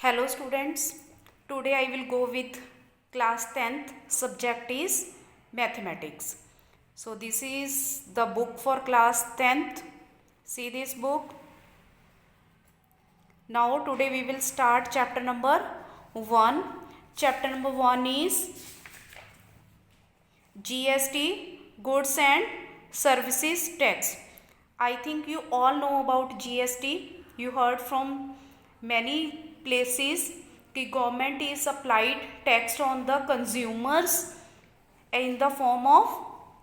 Hello students, today I will go with class 10th, subject is mathematics. So this is the book for class 10th. See this book. Now today we will start chapter number 1. Chapter number 1 is GST, Goods and Services Tax. I think you all know about GST. You heard from many places the government is applied tax on the consumers in the form of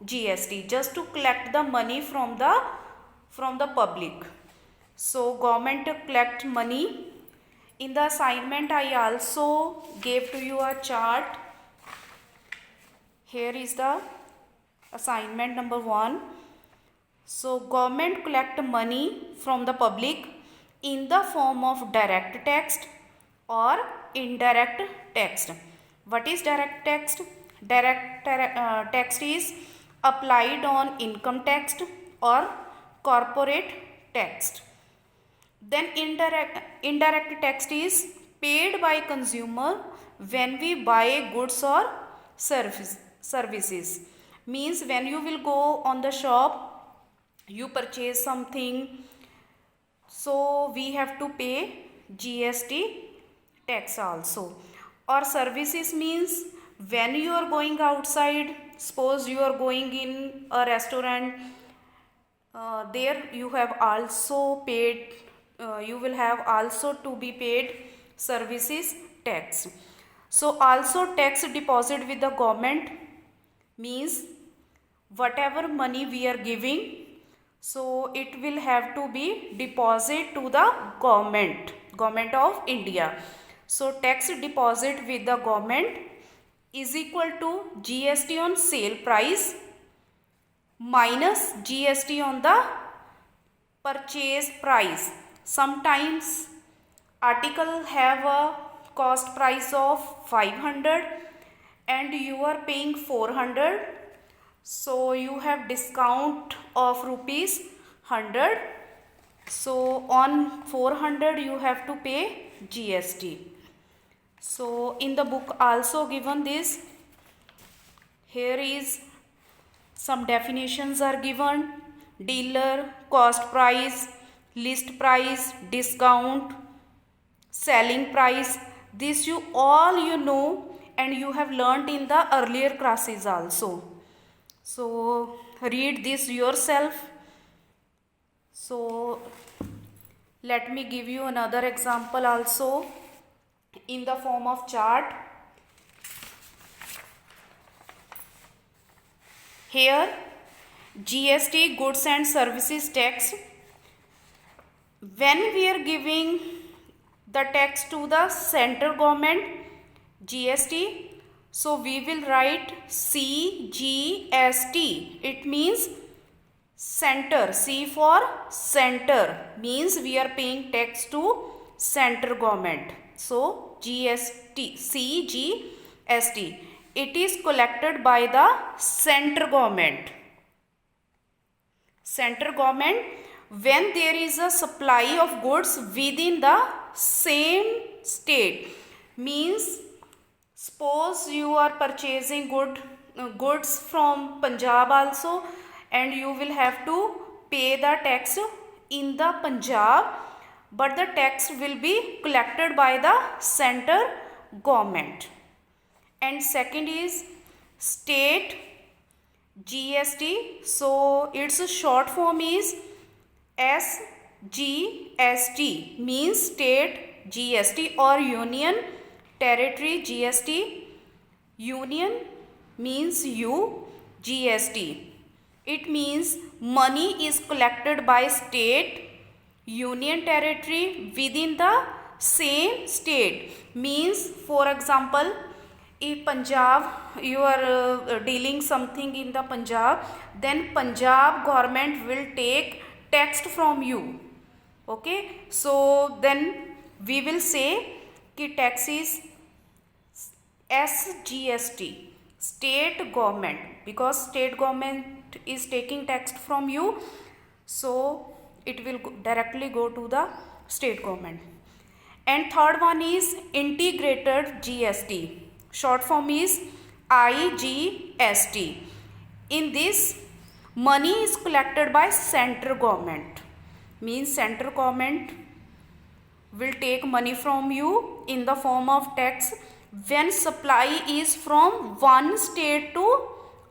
GST just to collect the money from the public. So government collect money. In the assignment I also gave to you a chart. Here is the assignment number 1. So government collect money from the public in the form of direct tax or indirect tax. What is direct tax? Direct tax is applied on income tax or corporate tax. Then indirect tax is paid by consumer when we buy goods or services. Means when you will go on the shop, you purchase something, so we have to pay GST tax also. Or services means when you are going outside, suppose you are going in a restaurant, there you have also paid, you will have also to be paid services tax. So also tax deposit with the government means whatever money we are giving, so it will have to be deposit to the government of India. So tax deposit with the government is equal to GST on sale price minus GST on the purchase price. Sometimes article have a cost price of 500 and you are paying 400, so you have discount of rupees 100, so on 400 you have to pay GST. So in the book also given this, here is some definitions are given: dealer, cost price, list price, discount, selling price. This you all you know and you have learnt in the earlier classes also. So read this yourself. So let me give you another example also in the form of chart. Here GST, goods and services tax. When we are giving the tax to the central government, GST, so we will write CGST. It means center. C for center means we are paying tax to central government. So GST, CGST. It is collected by the central government. Central government when there is a supply of goods within the same state. Means suppose you are purchasing goods from Punjab also, and you will have to pay the tax in the Punjab, but the tax will be collected by the central government. And second is state GST. So its short form is SGST, means state GST, or union territory GST. Union means U, GST. It means money is collected by state, union territory within the same state. Means for example, if Punjab, you are dealing something in the Punjab, then Punjab government will take tax from you. Okay, so then we will say कि tax is SGST, state government, because state government is taking tax from you, so it will directly go to the state government. And third one is integrated GST. Short form is IGST. In this, money is collected by central government. Means central government will take money from you in the form of tax when supply is from one state to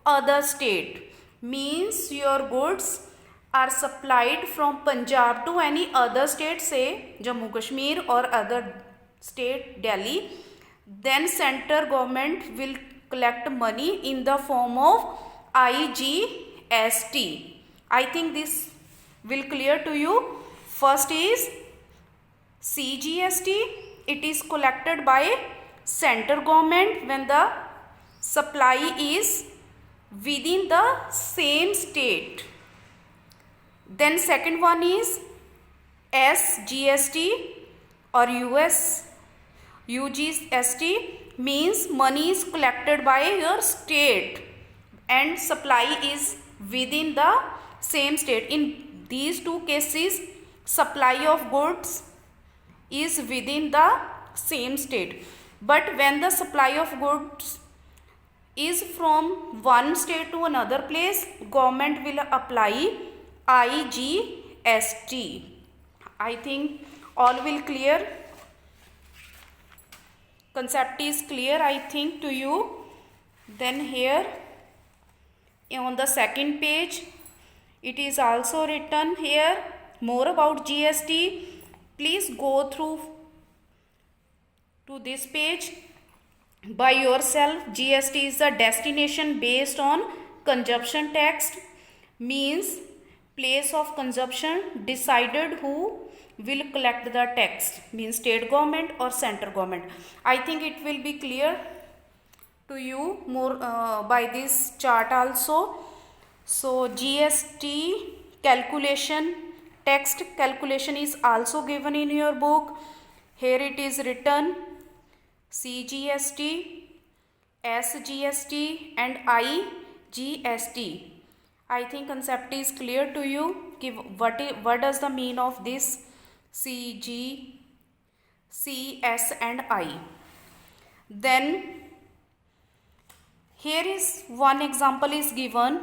other state. Means your goods are supplied from Punjab to any other state, say Jammu Kashmir or other state, Delhi. Then central government will collect money in the form of IGST. I think this will clear to you. First is CGST. It is collected by central government when the supply is within the same state. Then second one is SGST or UGST, means money is collected by your state and supply is within the same state. In these two cases, supply of goods is within the same state. But when the supply of goods is from one state to another place, government will apply IGST. I think all will clear. Concept is clear, I think, to you. Then here on the second page, it is also written here more about GST. Please go through to this page by yourself. GST is the destination based on consumption tax, means place of consumption decided who will collect the tax, means state government or central government. I think it will be clear to you more by this chart also. So GST calculation, text calculation is also given in your book. Here it is written CGST, SGST and IGST. I think concept is clear to you. What does the mean of this CG, CS and I. Then here is one example is given.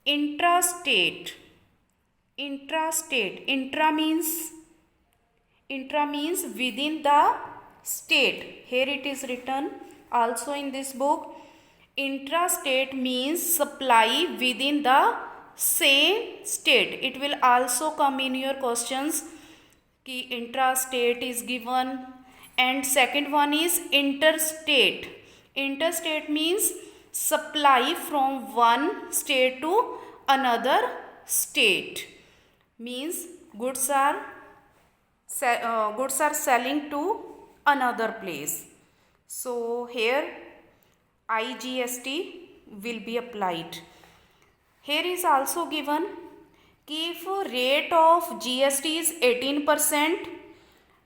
Intrastate. Intra means within the state. Here it is written also in this book. Intrastate means supply within the same state. It will also come in your questions कि intrastate is given. And second one is interstate. Interstate means supply from one state to another state, means goods are selling to another place. So here IGST will be applied. Here is also given कि if rate of GST is 18%,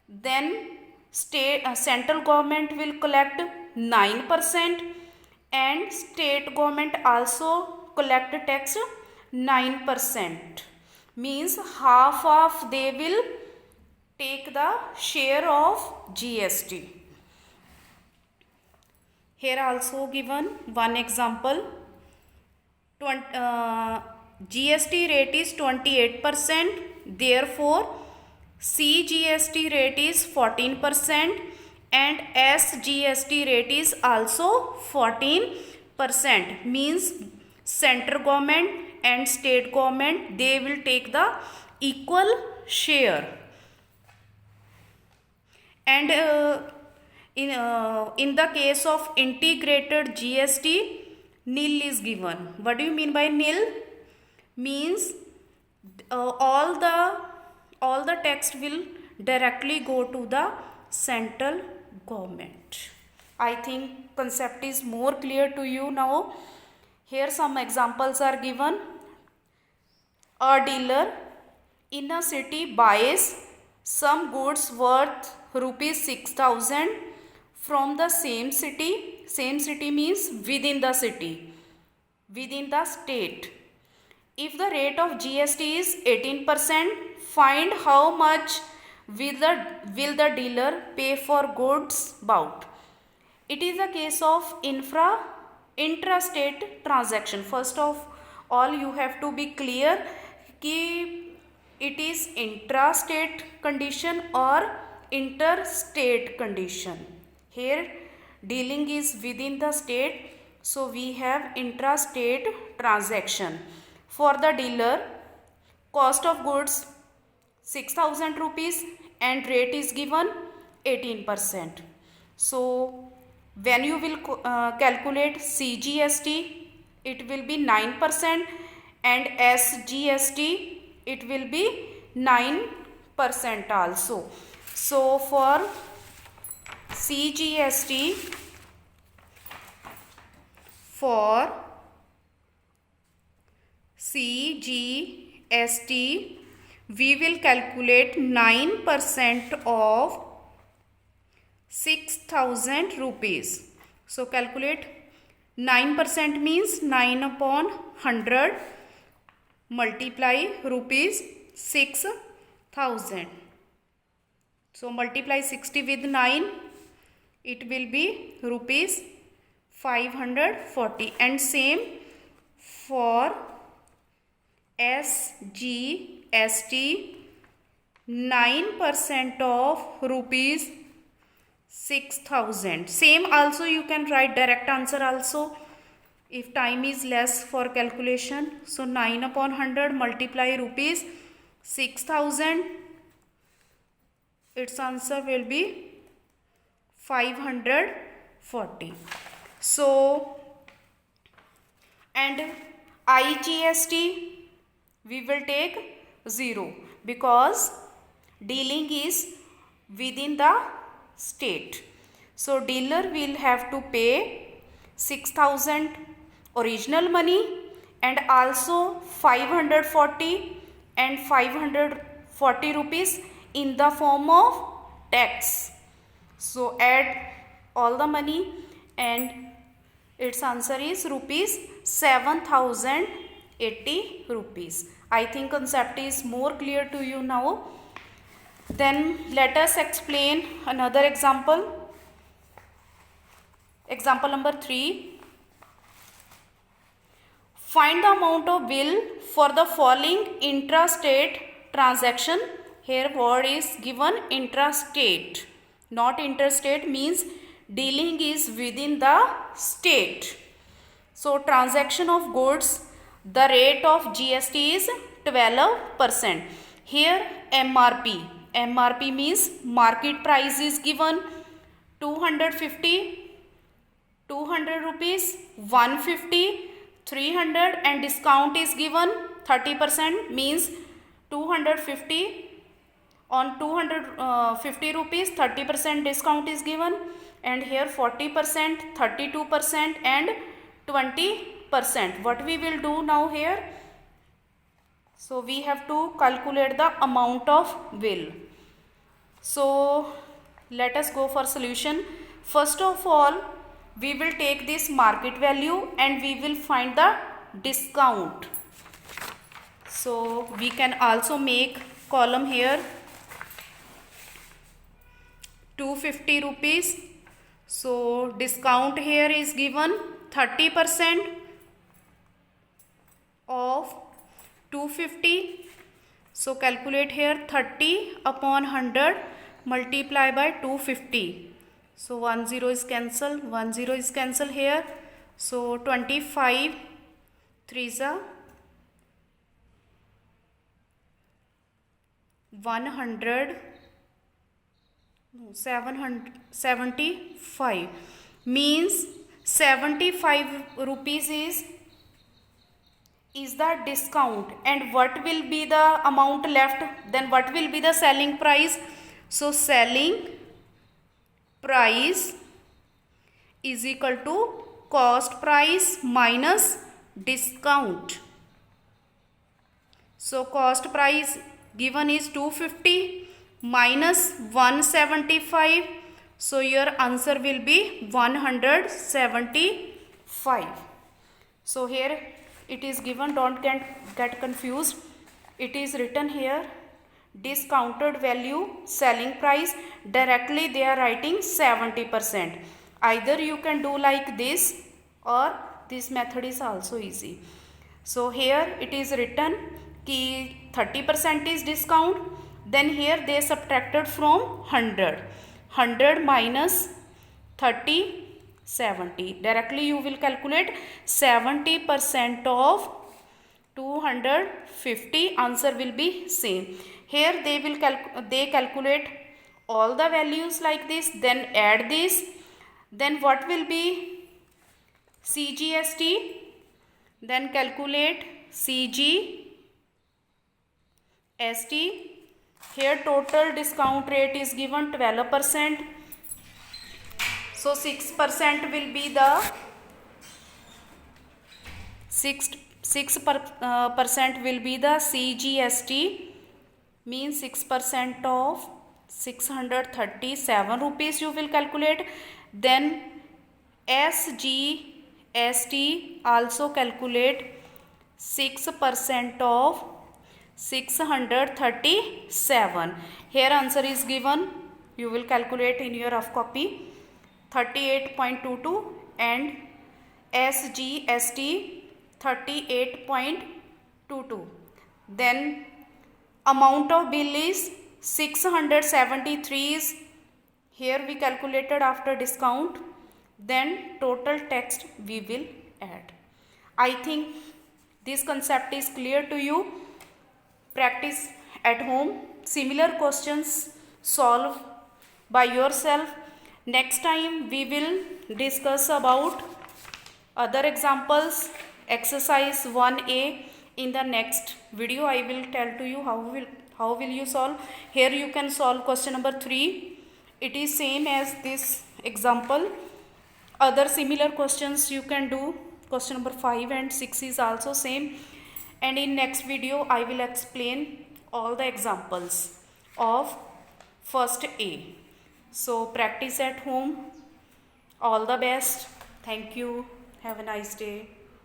then central government will collect 9% and state government also collect tax 9%, means half of they will take the share of GST. Here also given one example. GST rate is 28%, therefore CGST rate is 14% and SGST rate is also 14%, means central government and state government, they will take the equal share. And in the case of integrated GST, nil is given. What do you mean by nil? Means all the tax will directly go to the central government. I think concept is more clear to you now. Here some examples are given. A dealer in a city buys some goods worth rupees 6,000 from the same city. Same city means within the city, within the state. If the rate of GST is 18%, find how much will the dealer pay for goods bought? It is a case of intrastate transaction. First of all, you have to be clear कि it is intrastate condition or interstate condition. Here dealing is within the state, so we have intrastate transaction. For the dealer, cost of goods 6,000 rupees and rate is given 18%. So when you will calculate CGST, it will be 9% and SGST it will be 9% also. So for CGST, we will calculate 9% of 6,000 rupees. So calculate 9% means 9 upon 100 multiply rupees 6,000. So multiply 60 with 9, it will be rupees 540. And same for SGST, 9% of rupees 6,000. Same also you can write direct answer also if time is less for calculation. So 9 upon 100 multiply rupees 6,000. Its answer will be 540. So and IGST we will take 0 because dealing is within the state. So dealer will have to pay 6,000 original money and also 540 and 540 rupees in the form of tax. So add all the money and its answer is rupees 7,080 rupees. I think concept is more clear to you now. Then let us explain another example. Example number 3. Find the amount of bill for the following intrastate transaction. Here word is given intrastate, not interstate, means dealing is within the state. So transaction of goods, the rate of GST is 12%. Here MRP means market price is given 250, 200 rupees, 150, 300 and discount is given 30% means 250 on 250 rupees 30% discount is given, and here 40%, 32% and 20%. What we will do now here? So we have to calculate the amount of bill. So let us go for solution. First of all, we will take this market value and we will find the discount. So we can also make column here 250 rupees. So discount here is given 30% of 250. So calculate here 30 upon 100 multiply by 250. So 1 0 is cancelled, 1 0 is cancelled here. So 25 3s are 775 means 75 rupees is the discount, and what will be the amount left? Then what will be the selling price? So selling price is equal to cost price minus discount. So cost price given is 250 minus 175. So your answer will be 175. So here it is given, don't get confused. It is written here discounted value selling price, directly they are writing 70%. Either you can do like this or this method is also easy. So here it is written ki 30% is discount, then here they subtracted from 100 minus 30, 70. Directly you will calculate 70% of 250, answer will be same. Here they calculate all the values like this, then add this, then what will be CGST, then calculate CGST. Here total discount rate is given 12%, so 6% will be the 6% will be the CGST, means 6% of 637 rupees you will calculate. Then SGST also calculate 6% of 637. Here answer is given, you will calculate in your rough copy 38.22 and SGST 38.22. Then amount of bill is 673 is here we calculated after discount, then total text we will add. I think this concept is clear to you. Practice at home, similar questions solve by yourself. Next time we will discuss about other examples, exercise 1A. In the next video I will tell to you how will you solve. Here you can solve question number 3. It is same as this example. Other similar questions you can do. Question number 5 and 6 is also same. And in next video I will explain all the examples of first A. So practice at home. All the best. Thank you. Have a nice day.